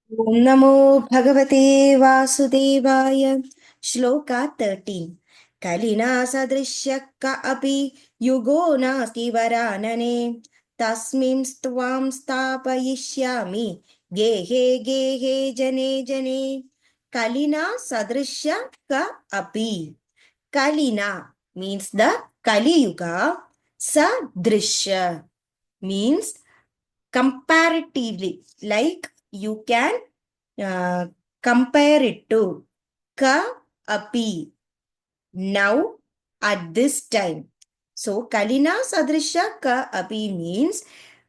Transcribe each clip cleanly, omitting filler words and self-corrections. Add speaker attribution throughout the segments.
Speaker 1: ॐ नमो भगवते वासुदेवाय। श्लोका 13। कलिना सदृश्यः क अपि युगो नास्ति वरानने तस्मिन् त्वां स्थापयिष्यामि गेहे गेहे जने जने। कलिना सदृश्य क अपि। Kalina means the Kali Yuga. Sadrishya means comparatively, like you can uh, compare it to. Ka api, now at this time. So Kalina Sadrisha Ka api means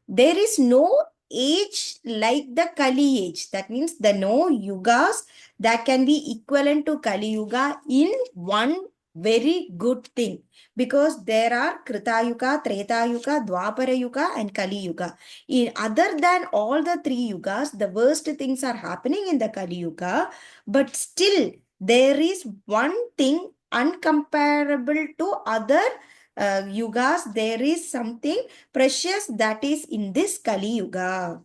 Speaker 1: there is no age like the Kali age. That means the no yugas that can be equivalent to Kali Yuga in one very good thing, because there are Krita Yuga, Treta Yuga, Dwapara Yuga, and Kali Yuga. In other than all the three yugas, the worst things are happening in the Kali Yuga, but still there is one thing uncomparable to other yugas. There is something precious that is in this Kali Yuga.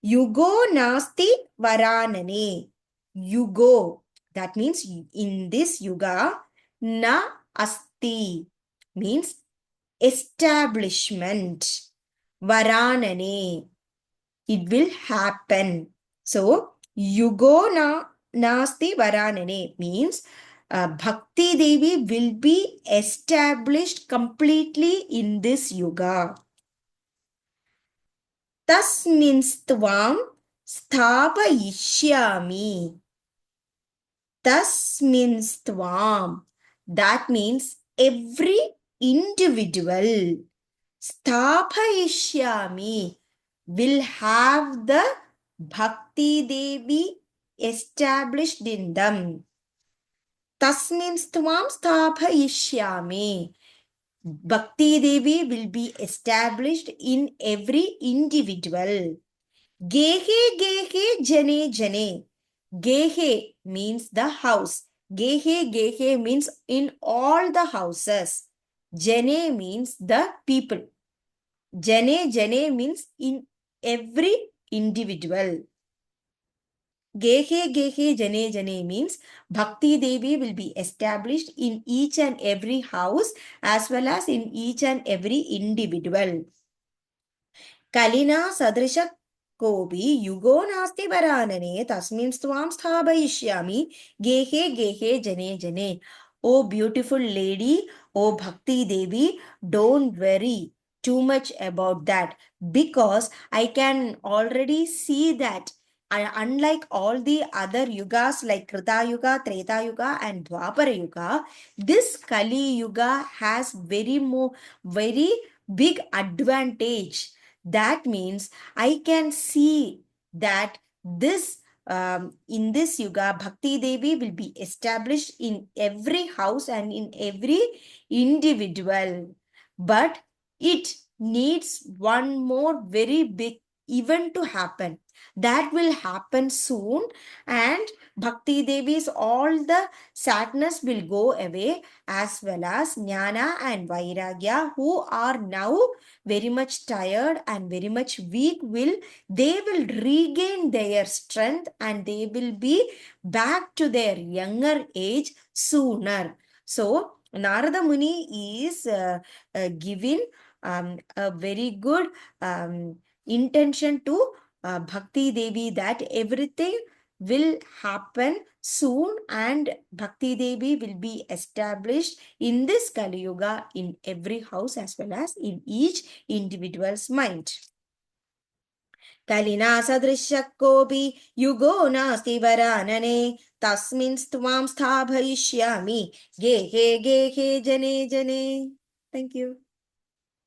Speaker 1: Yugo nasti varanane. Yugo, that means in this yuga, na asti means establishment. Varanane, it will happen. So, yugo nasti varanane means Bhakti Devi will be established completely in this yuga. Tasminstvam sthapayishyami. Tasminstvam. That means every individual. Sthapayishyami will have the Bhakti Devi established in them. Tasminstvam sthapayishyami. Bhakti Devi will be established in every individual. Gehe gehe jane jane. Gehe means the house. Gehe gehe means in all the houses. Jane means the people. Jane jane means in every individual. Gehe gehe jane jane means Bhakti Devi will be established in each and every house as well as in each and every individual. Kalina sadrisha kobi yugo nasti varanane tasmin stvam sthabhayishyami gehe gehe jane jane. Oh beautiful lady, oh Bhakti Devi, don't worry too much about that, because I can already see that unlike all the other yugas like Krita Yuga, Treta Yuga, and Dwapara Yuga, this Kali Yuga has very big advantage. That means I can see that this in this yuga, Bhakti Devi will be established in every house and in every individual. But it needs one more very big event to happen. That will happen soon, and Bhakti Devi's all the sadness will go away, as well as Jnana and Vairagya, who are now very much tired and very much weak, they will regain their strength and they will be back to their younger age sooner. So Narada Muni is giving a very good intention to Bhakti Devi that everything will happen soon and Bhakti Devi will be established in this Kali Yuga in every house as well as in each individual's mind. Kalina sadrisha kopi yugo nasti varanane tasmin stvam sthabhayishyami gehe gehe jane jane. Thank you.